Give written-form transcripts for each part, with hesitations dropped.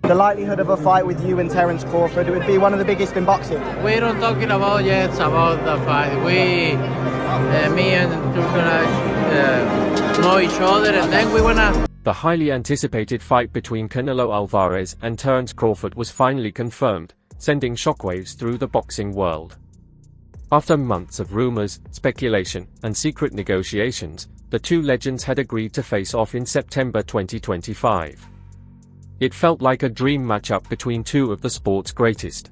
The likelihood of a fight with you and Terence Crawford, it would be one of the biggest in boxing. We don't talking about yet about the fight. Me and we're gonna know each other, and then we wanna. The highly anticipated fight between Canelo Alvarez and Terence Crawford was finally confirmed, sending shockwaves through the boxing world. After months of rumors, speculation, and secret negotiations, the two legends had agreed to face off in September 2025. It felt like a dream matchup between two of the sport's greatest.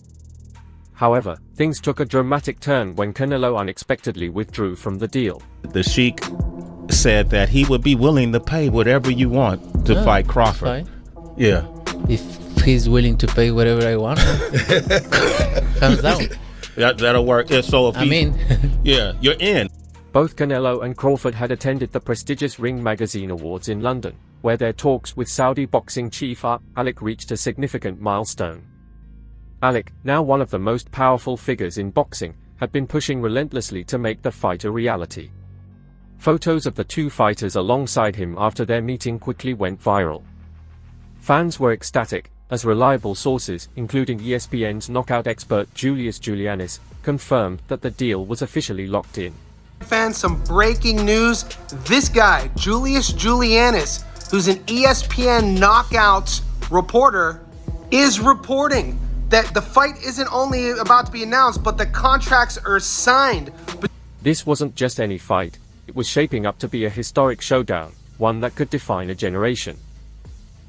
However, things took a dramatic turn when Canelo unexpectedly withdrew from the deal. The Sheik said that he would be willing to pay whatever you want to fight Crawford. Yeah. If he's willing to pay whatever I want, hands down. That'll work. Yeah, so if yeah, you're in. Both Canelo and Crawford had attended the prestigious Ring Magazine Awards in London, where their talks with Saudi boxing chief Alec reached a significant milestone. Alec, now one of the most powerful figures in boxing, had been pushing relentlessly to make the fight a reality. Photos of the two fighters alongside him after their meeting quickly went viral. Fans were ecstatic, as reliable sources, including ESPN's knockout expert Julius Julianis, confirmed that the deal was officially locked in. Fans, some breaking news. This guy, Julius Julianis, who's an ESPN Knockouts reporter, is reporting that the fight isn't only about to be announced, but the contracts are signed. This wasn't just any fight. It was shaping up to be a historic showdown, one that could define a generation.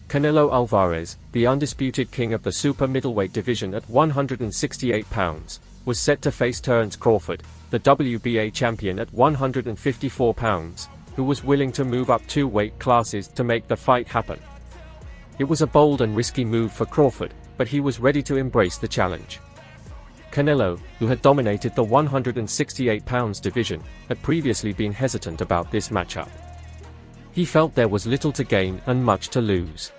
Canelo Alvarez, the undisputed king of the super middleweight division at 168 pounds, was set to face Terence Crawford, the WBA champion at 154 pounds, who was willing to move up 2 weight classes to make the fight happen. It was a bold and risky move for Crawford, but he was ready to embrace the challenge. Canelo, who had dominated the 168 pounds division, had previously been hesitant about this matchup. He felt there was little to gain and much to lose.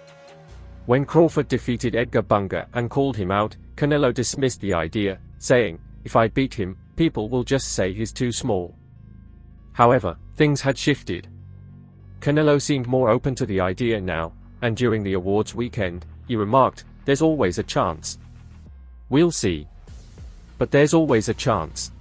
When Crawford defeated Edgar Bunga and called him out, Canelo dismissed the idea, saying, "If I beat him, people will just say he's too small." However, things had shifted. Canelo seemed more open to the idea now, and during the awards weekend, he remarked, "There's always a chance. We'll see. But there's always a chance.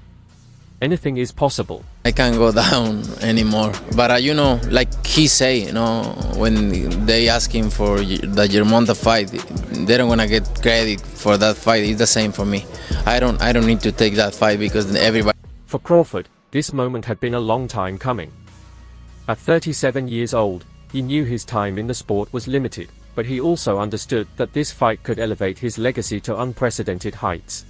Anything is possible." I can't go down anymore. But you know, like he say, you know, when they ask him for the Germonta fight, they don't wanna get credit for that fight. It's the same for me. I don't need to take that fight because everybody. For Crawford, this moment had been a long time coming. At 37 years old, he knew his time in the sport was limited, but he also understood that this fight could elevate his legacy to unprecedented heights.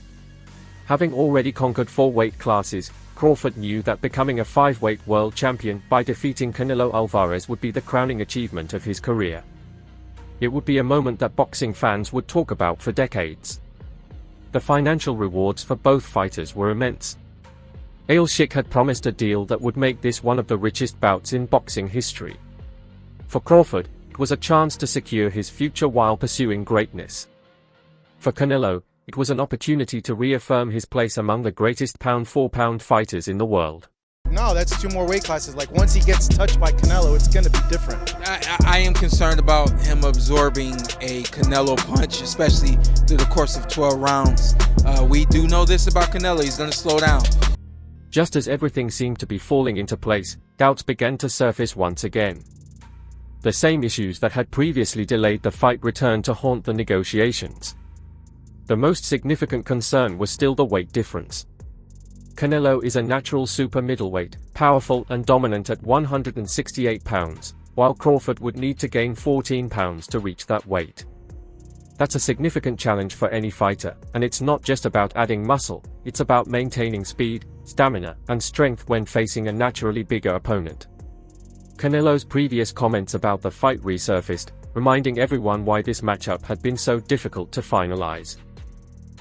Having already conquered 4 weight classes, Crawford knew that becoming a 5-weight world champion by defeating Canelo Alvarez would be the crowning achievement of his career. It would be a moment that boxing fans would talk about for decades. The financial rewards for both fighters were immense. Al Sheikh had promised a deal that would make this one of the richest bouts in boxing history. For Crawford, it was a chance to secure his future while pursuing greatness. For Canelo, it was an opportunity to reaffirm his place among the greatest pound-for-pound fighters in the world. No, that's 2 more weight classes. Like, once he gets touched by Canelo, it's going to be different. I am concerned about him absorbing a Canelo punch, especially through the course of 12 rounds. We do know this about Canelo. He's going to slow down. Just as everything seemed to be falling into place, doubts began to surface once again. The same issues that had previously delayed the fight returned to haunt the negotiations. The most significant concern was still the weight difference. Canelo is a natural super middleweight, powerful and dominant at 168 pounds, while Crawford would need to gain 14 pounds to reach that weight. That's a significant challenge for any fighter, and it's not just about adding muscle, it's about maintaining speed, stamina, and strength when facing a naturally bigger opponent. Canelo's previous comments about the fight resurfaced, reminding everyone why this matchup had been so difficult to finalize.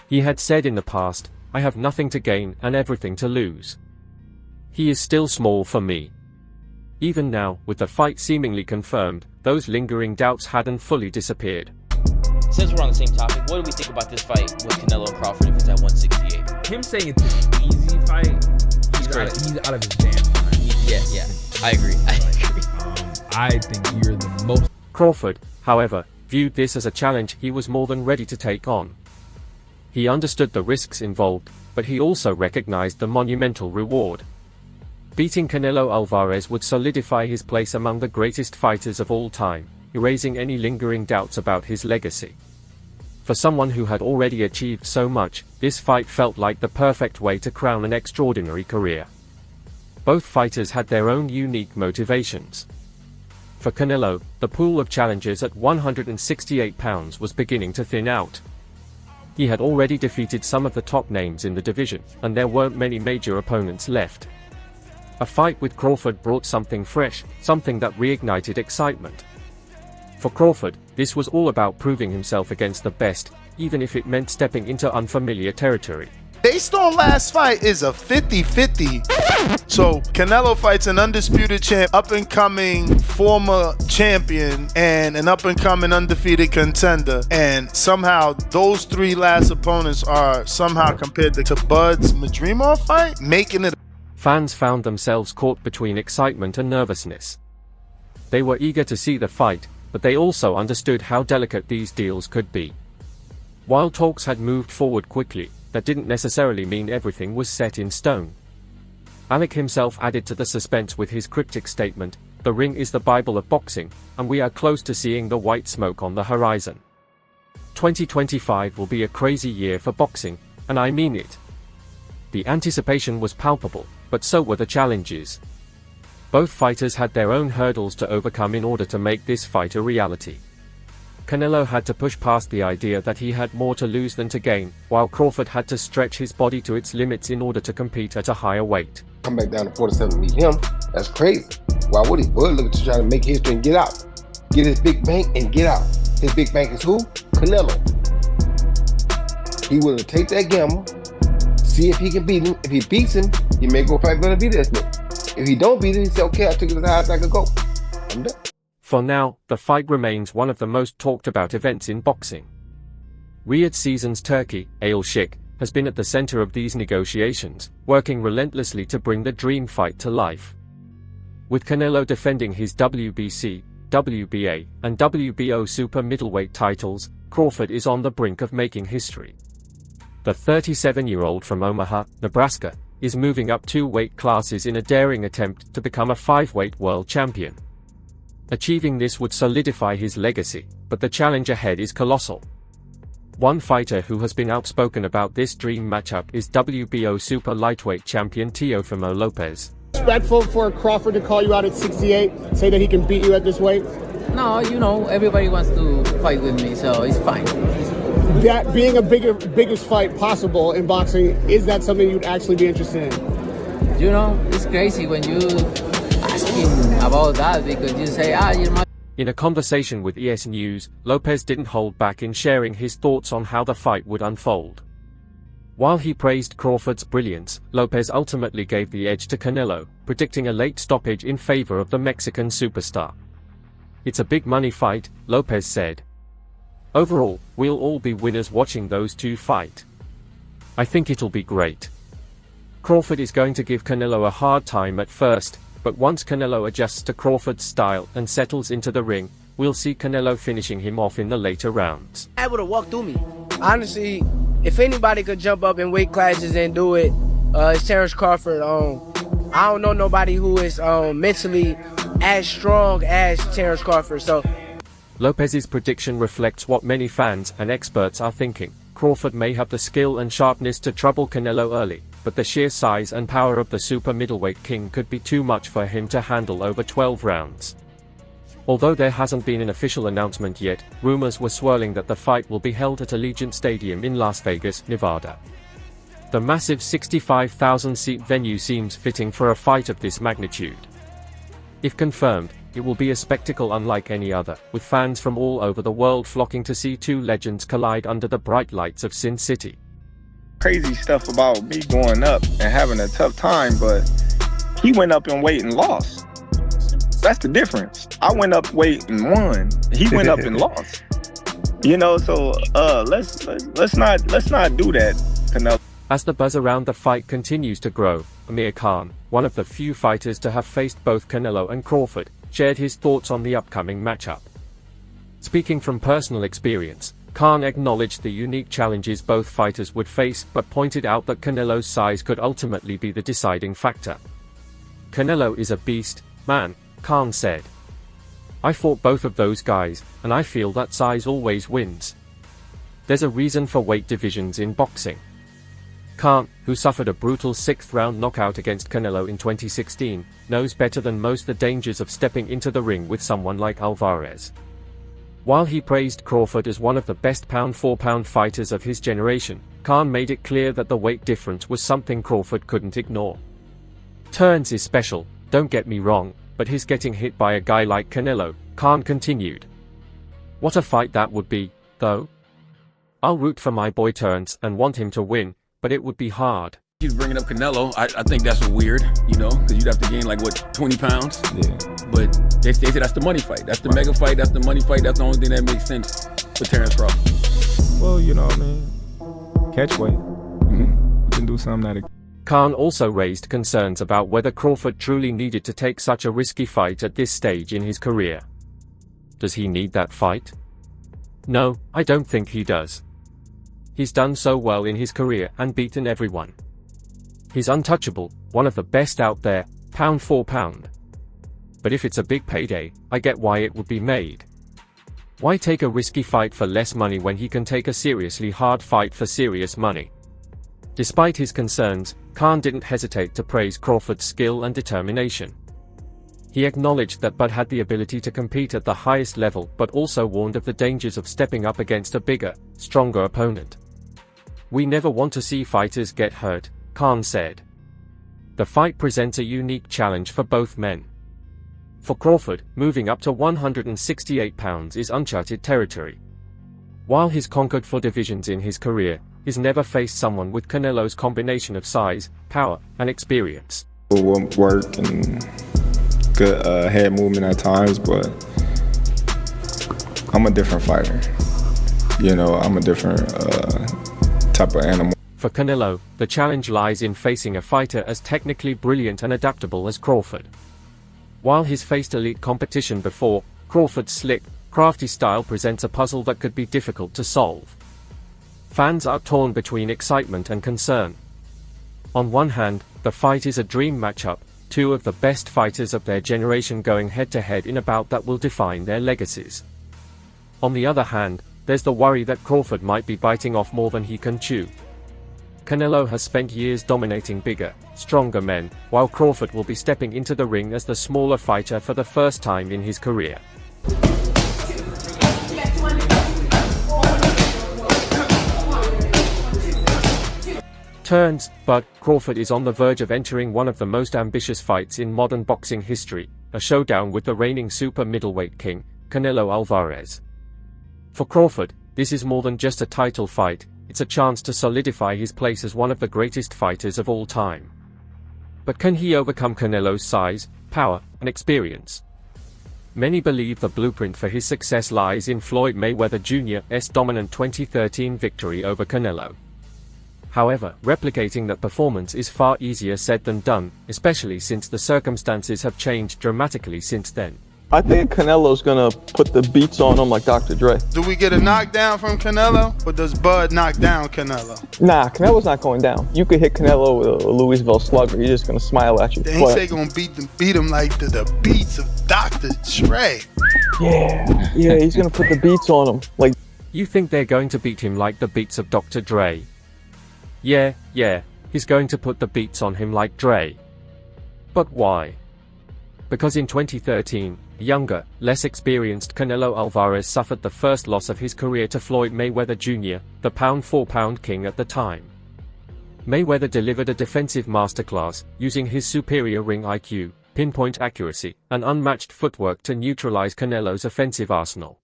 He had said in the past, "I have nothing to gain and everything to lose. He is still small for me." Even now, with the fight seemingly confirmed, those lingering doubts hadn't fully disappeared. Since we're on the same topic, what do we think about this fight with Canelo and Crawford if it's at 168? Him saying it's an easy fight, he's out of his damn mind. Yeah, I agree. I think you're the most. Crawford, however, viewed this as a challenge he was more than ready to take on. He understood the risks involved, but he also recognized the monumental reward. Beating Canelo Alvarez would solidify his place among the greatest fighters of all time, erasing any lingering doubts about his legacy. For someone who had already achieved so much, this fight felt like the perfect way to crown an extraordinary career. Both fighters had their own unique motivations. For Canelo, the pool of challengers at 168 pounds was beginning to thin out. He had already defeated some of the top names in the division, and there weren't many major opponents left. A fight with Crawford brought something fresh, something that reignited excitement. For Crawford, this was all about proving himself against the best, even if it meant stepping into unfamiliar territory. Based on last fight is a 50-50. So Canelo fights an undisputed champ, up-and-coming former champion, and an up-and-coming undefeated contender. And somehow those three last opponents are somehow compared to Bud's Madrimov fight, making it. Fans found themselves caught between excitement and nervousness. They were eager to see the fight, but they also understood how delicate these deals could be. While talks had moved forward quickly, that didn't necessarily mean everything was set in stone. Alec himself added to the suspense with his cryptic statement, "The ring is the Bible of boxing, and we are close to seeing the white smoke on the horizon." 2025 will be a crazy year for boxing, and I mean it. The anticipation was palpable, but so were the challenges. Both fighters had their own hurdles to overcome in order to make this fight a reality. Canelo had to push past the idea that he had more to lose than to gain, while Crawford had to stretch his body to its limits in order to compete at a higher weight. Come back down to 47 and meet him. That's crazy. Why would he? Bud looking to try to make history and get out. Get his big bank and get out. His big bank is who? Canelo. He willing to take that gamble, see if he can beat him. If he beats him, he may go fight better beat this man. If he don't beat him, he say, okay, I took it as high as I could go. I'm done. For now, the fight remains one of the most talked about events in boxing. Riyadh Seasons Turkey, Al Sheikh, has been at the center of these negotiations, working relentlessly to bring the dream fight to life. With Canelo defending his WBC, WBA, and WBO super middleweight titles, Crawford is on the brink of making history. The 37-year-old from Omaha, Nebraska, is moving up 2 weight classes in a daring attempt to become a 5-weight world champion. Achieving this would solidify his legacy, but the challenge ahead is colossal. One fighter who has been outspoken about this dream matchup is WBO super lightweight champion Teofimo Lopez. Respectful for Crawford to call you out at 68, say that he can beat you at this weight? No, you know, everybody wants to fight with me, so it's fine. That being a biggest fight possible in boxing, is that something you'd actually be interested in? You know, it's crazy when you ask him about that, because you say, you're my... In a conversation with ES News, Lopez didn't hold back in sharing his thoughts on how the fight would unfold. While he praised Crawford's brilliance, Lopez ultimately gave the edge to Canelo, predicting a late stoppage in favor of the Mexican superstar. "It's a big money fight," Lopez said. "Overall, we'll all be winners watching those two fight. I think it'll be great." Crawford is going to give Canelo a hard time at first, but once Canelo adjusts to Crawford's style and settles into the ring, we'll see Canelo finishing him off in the later rounds. Able to walk through me. Honestly, if anybody could jump up in weight classes and do it, it's Terence Crawford. I don't know nobody who is mentally as strong as Terence Crawford. So Lopez's prediction reflects what many fans and experts are thinking. Crawford may have the skill and sharpness to trouble Canelo early, but the sheer size and power of the super middleweight king could be too much for him to handle over 12 rounds. Although there hasn't been an official announcement yet, rumors were swirling that the fight will be held at Allegiant Stadium in Las Vegas, Nevada. The massive 65,000-seat venue seems fitting for a fight of this magnitude. If confirmed, it will be a spectacle unlike any other, with fans from all over the world flocking to see two legends collide under the bright lights of Sin City. Crazy stuff about me going up and having a tough time, but he went up in weight and lost. That's the difference. I went up weight and won. He went up and lost. You know, so let's not do that, Canelo. As the buzz around the fight continues to grow, Amir Khan, one of the few fighters to have faced both Canelo and Crawford, shared his thoughts on the upcoming matchup. Speaking from personal experience, Khan acknowledged the unique challenges both fighters would face but pointed out that Canelo's size could ultimately be the deciding factor. "Canelo is a beast, man," Khan said. "I fought both of those guys, and I feel that size always wins. There's a reason for weight divisions in boxing." Khan, who suffered a brutal 6th-round knockout against Canelo in 2016, knows better than most the dangers of stepping into the ring with someone like Alvarez. While he praised Crawford as one of the best pound-for-pound fighters of his generation, Khan made it clear that the weight difference was something Crawford couldn't ignore. "Terence is special, don't get me wrong, but his getting hit by a guy like Canelo," Khan continued. "What a fight that would be, though. I'll root for my boy Terence and want him to win, but it would be hard." He's bringing up Canelo. I think that's weird, because you'd have to gain 20 pounds? Yeah. But they say that's the money fight. That's the mega fight. That's the money fight. That's the only thing that makes sense for Terence Crawford. Well, catch weight. We can do something that. Khan also raised concerns about whether Crawford truly needed to take such a risky fight at this stage in his career. Does he need that fight? No, I don't think he does. He's done so well in his career and beaten everyone. He's untouchable, one of the best out there, pound for pound. But if it's a big payday, I get why it would be made. Why take a risky fight for less money when he can take a seriously hard fight for serious money? Despite his concerns, Khan didn't hesitate to praise Crawford's skill and determination. He acknowledged that Bud had the ability to compete at the highest level but also warned of the dangers of stepping up against a bigger, stronger opponent. "We never want to see fighters get hurt," Khan said. "The fight presents a unique challenge for both men." For Crawford, moving up to 168 pounds is uncharted territory. While he's conquered 4 divisions in his career, he's never faced someone with Canelo's combination of size, power, and experience. Work and good head movement at times, but I'm a different fighter. I'm a different type of animal. For Canelo, the challenge lies in facing a fighter as technically brilliant and adaptable as Crawford. While he's faced elite competition before, Crawford's slick, crafty style presents a puzzle that could be difficult to solve. Fans are torn between excitement and concern. On one hand, the fight is a dream matchup, 2 of the best fighters of their generation going head-to-head in a bout that will define their legacies. On the other hand, there's the worry that Crawford might be biting off more than he can chew. Canelo has spent years dominating bigger, stronger men, while Crawford will be stepping into the ring as the smaller fighter for the first time in his career. Turns, but Crawford is on the verge of entering one of the most ambitious fights in modern boxing history, a showdown with the reigning super middleweight king, Canelo Alvarez. For Crawford, this is more than just a title fight, it's a chance to solidify his place as one of the greatest fighters of all time. But can he overcome Canelo's size, power, and experience? Many believe the blueprint for his success lies in Floyd Mayweather Jr.'s dominant 2013 victory over Canelo. However, replicating that performance is far easier said than done, especially since the circumstances have changed dramatically since then. I think Canelo's gonna put the beats on him like Dr. Dre. Do we get a knockdown from Canelo, or does Bud knock down Canelo? Nah, Canelo's not going down. You could hit Canelo with a Louisville slugger. He's just gonna smile at you. They ain't say gonna beat him like the beats of Dr. Dre. Yeah, he's gonna put the beats on him. You think they're going to beat him like the beats of Dr. Dre? Yeah, he's going to put the beats on him like Dre. But why? Because in 2013, younger, less experienced Canelo Alvarez suffered the first loss of his career to Floyd Mayweather Jr., the pound-for-pound king at the time. Mayweather delivered a defensive masterclass, using his superior ring IQ, pinpoint accuracy, and unmatched footwork to neutralize Canelo's offensive arsenal.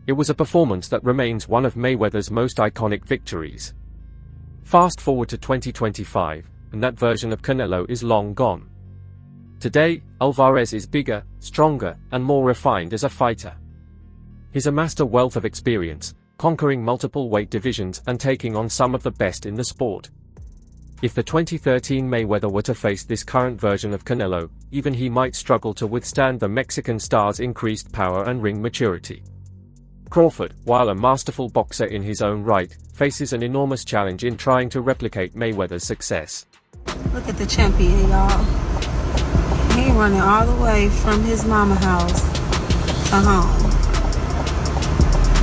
It was a performance that remains one of Mayweather's most iconic victories. Fast forward to 2025, and that version of Canelo is long gone. Today, Alvarez is bigger, stronger, and more refined as a fighter. He's amassed a wealth of experience, conquering multiple weight divisions and taking on some of the best in the sport. If the 2013 Mayweather were to face this current version of Canelo, even he might struggle to withstand the Mexican star's increased power and ring maturity. Crawford, while a masterful boxer in his own right, faces an enormous challenge in trying to replicate Mayweather's success. Look at the champion, y'all. He running all the way from his mama house to home.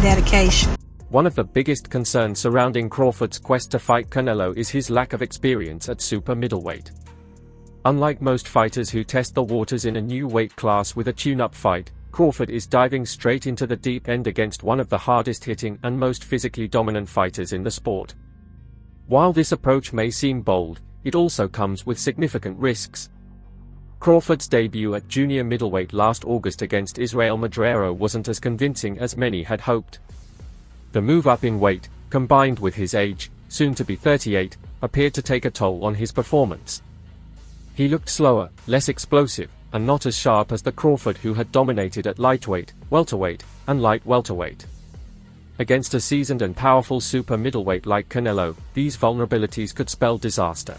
Dedication. One of the biggest concerns surrounding Crawford's quest to fight Canelo is his lack of experience at super middleweight. Unlike most fighters who test the waters in a new weight class with a tune-up fight, Crawford is diving straight into the deep end against one of the hardest-hitting and most physically dominant fighters in the sport. While this approach may seem bold, it also comes with significant risks. Crawford's debut at junior middleweight last August against Israel Madrero wasn't as convincing as many had hoped. The move up in weight, combined with his age, soon to be 38, appeared to take a toll on his performance. He looked slower, less explosive, and not as sharp as the Crawford who had dominated at lightweight, welterweight, and light welterweight. Against a seasoned and powerful super middleweight like Canelo, these vulnerabilities could spell disaster.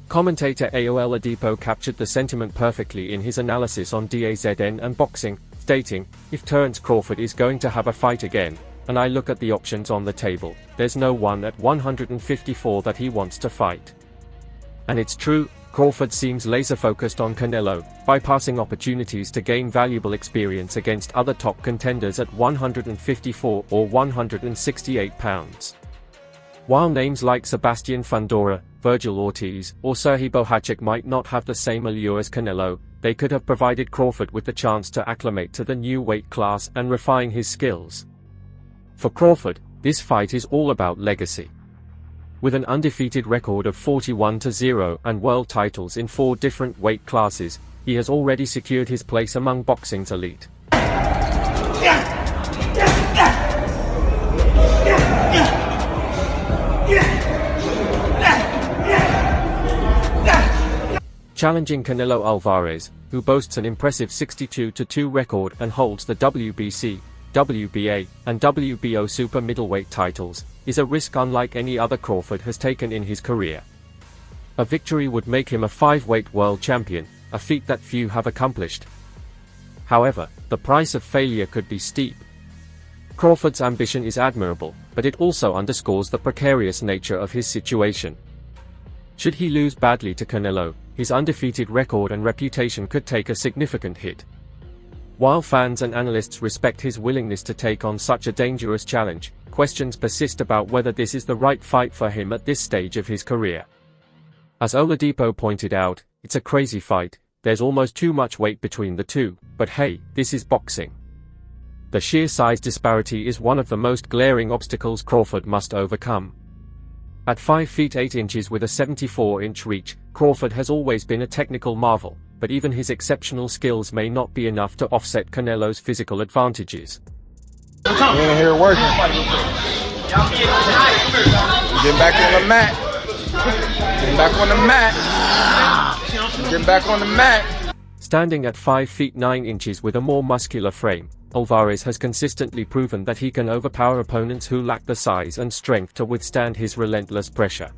Commentator AOL Adipo captured the sentiment perfectly in his analysis on DAZN and boxing, stating, "If Terence Crawford is going to have a fight again, and I look at the options on the table, there's no one at 154 that he wants to fight." And it's true, Crawford seems laser-focused on Canelo, bypassing opportunities to gain valuable experience against other top contenders at 154 or 168 pounds. While names like Sebastian Fundora, Virgil Ortiz, or Serhii Bohacek might not have the same allure as Canelo, they could have provided Crawford with the chance to acclimate to the new weight class and refine his skills. For Crawford, this fight is all about legacy. With an undefeated record of 41-0 and world titles in 4 different weight classes, he has already secured his place among boxing's elite. Challenging Canelo Alvarez, who boasts an impressive 62-2 record and holds the WBC, WBA, and WBO super middleweight titles, is a risk unlike any other Crawford has taken in his career. A victory would make him a 5-weight world champion, a feat that few have accomplished. However, the price of failure could be steep. Crawford's ambition is admirable, but it also underscores the precarious nature of his situation. Should he lose badly to Canelo, his undefeated record and reputation could take a significant hit. While fans and analysts respect his willingness to take on such a dangerous challenge, questions persist about whether this is the right fight for him at this stage of his career. As Oladipo pointed out, it's a crazy fight, there's almost too much weight between the two, but hey, this is boxing. The sheer size disparity is one of the most glaring obstacles Crawford must overcome. At 5 feet 8 inches with a 74-inch reach, Crawford has always been a technical marvel, but even his exceptional skills may not be enough to offset Canelo's physical advantages. We in here working. Getting back on the mat. Getting back on the mat. Getting back on the mat. Standing at 5 feet 9 inches with a more muscular frame, Alvarez has consistently proven that he can overpower opponents who lack the size and strength to withstand his relentless pressure.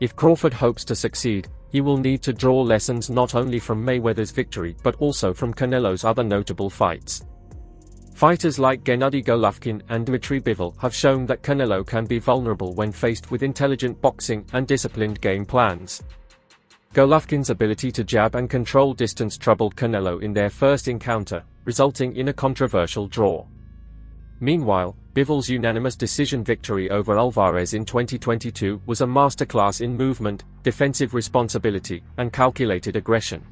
If Crawford hopes to succeed, he will need to draw lessons not only from Mayweather's victory but also from Canelo's other notable fights. Fighters like Gennady Golovkin and Dmitry Bivol have shown that Canelo can be vulnerable when faced with intelligent boxing and disciplined game plans. Golovkin's ability to jab and control distance troubled Canelo in their first encounter, resulting in a controversial draw. Meanwhile, Bivol's unanimous decision victory over Alvarez in 2022 was a masterclass in movement, defensive responsibility, and calculated aggression.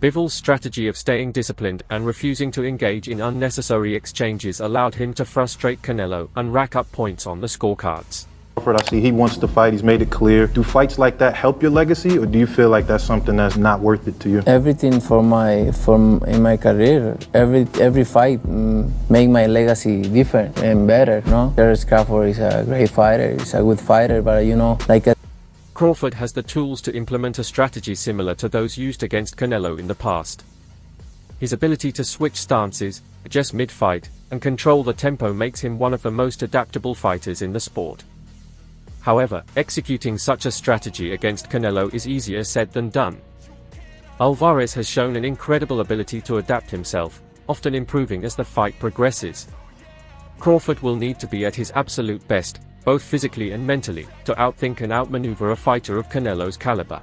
Bivol's strategy of staying disciplined and refusing to engage in unnecessary exchanges allowed him to frustrate Canelo and rack up points on the scorecards. I see he wants to fight, he's made it clear. Do fights like that help your legacy, or do you feel like that's something that's not worth it to you? Everything in my career, every fight make my legacy different and better, no? Terence Crawford is a great fighter, he's a good fighter, but Crawford has the tools to implement a strategy similar to those used against Canelo in the past. His ability to switch stances, adjust mid-fight, and control the tempo makes him one of the most adaptable fighters in the sport. However, executing such a strategy against Canelo is easier said than done. Alvarez has shown an incredible ability to adapt himself, often improving as the fight progresses. Crawford will need to be at his absolute best, both physically and mentally, to outthink and outmaneuver a fighter of Canelo's caliber.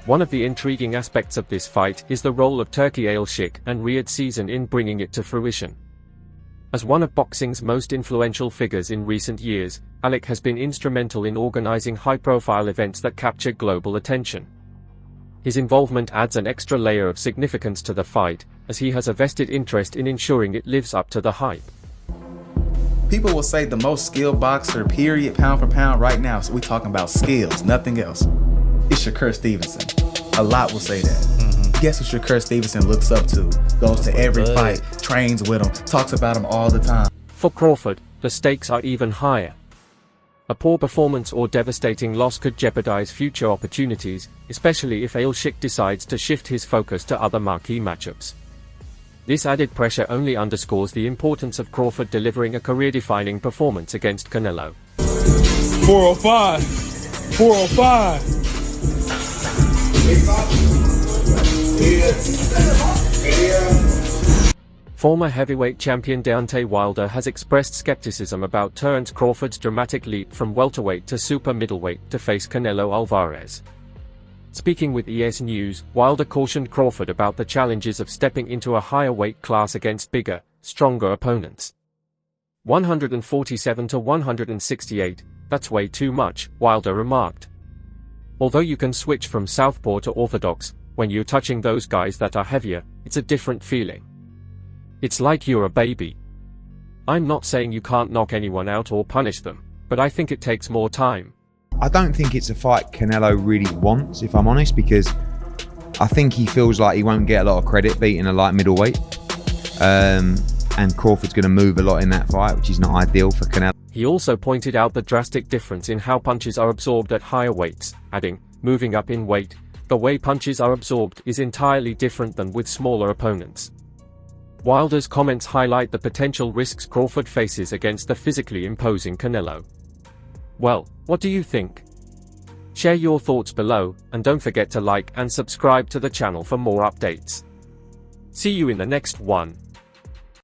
One of the intriguing aspects of this fight is the role of Turki Al-Sheikh and Riyadh Season in bringing it to fruition. As one of boxing's most influential figures in recent years, Alec has been instrumental in organizing high-profile events that capture global attention. His involvement adds an extra layer of significance to the fight, as he has a vested interest in ensuring it lives up to the hype. People will say the most skilled boxer, period, pound for pound right now, so we're talking about skills, nothing else. It's Shakur Stevenson. A lot will say that. Guess who Shakur Stevenson looks up to? Goes to every fight, trains with him, talks about him all the time. For Crawford, the stakes are even higher. A poor performance or devastating loss could jeopardize future opportunities, especially if Al-Sheikh decides to shift his focus to other marquee matchups. This added pressure only underscores the importance of Crawford delivering a career-defining performance against Canelo. 405. 405. Former heavyweight champion Deontay Wilder has expressed skepticism about Terence Crawford's dramatic leap from welterweight to super middleweight to face Canelo Alvarez. Speaking with ES News, Wilder cautioned Crawford about the challenges of stepping into a higher weight class against bigger, stronger opponents. 147 to 168, that's way too much, Wilder remarked. Although you can switch from southpaw to orthodox, when you're touching those guys that are heavier, it's a different feeling. It's like you're a baby. I'm not saying you can't knock anyone out or punish them, but I think it takes more time. I don't think it's a fight Canelo really wants, if I'm honest, because I think he feels like he won't get a lot of credit beating a light middleweight. And Crawford's going to move a lot in that fight, which is not ideal for Canelo. He also pointed out the drastic difference in how punches are absorbed at higher weights, adding, moving up in weight, the way punches are absorbed is entirely different than with smaller opponents. Wilder's comments highlight the potential risks Crawford faces against the physically imposing Canelo. Well, what do you think? Share your thoughts below, and don't forget to like and subscribe to the channel for more updates. See you in the next one.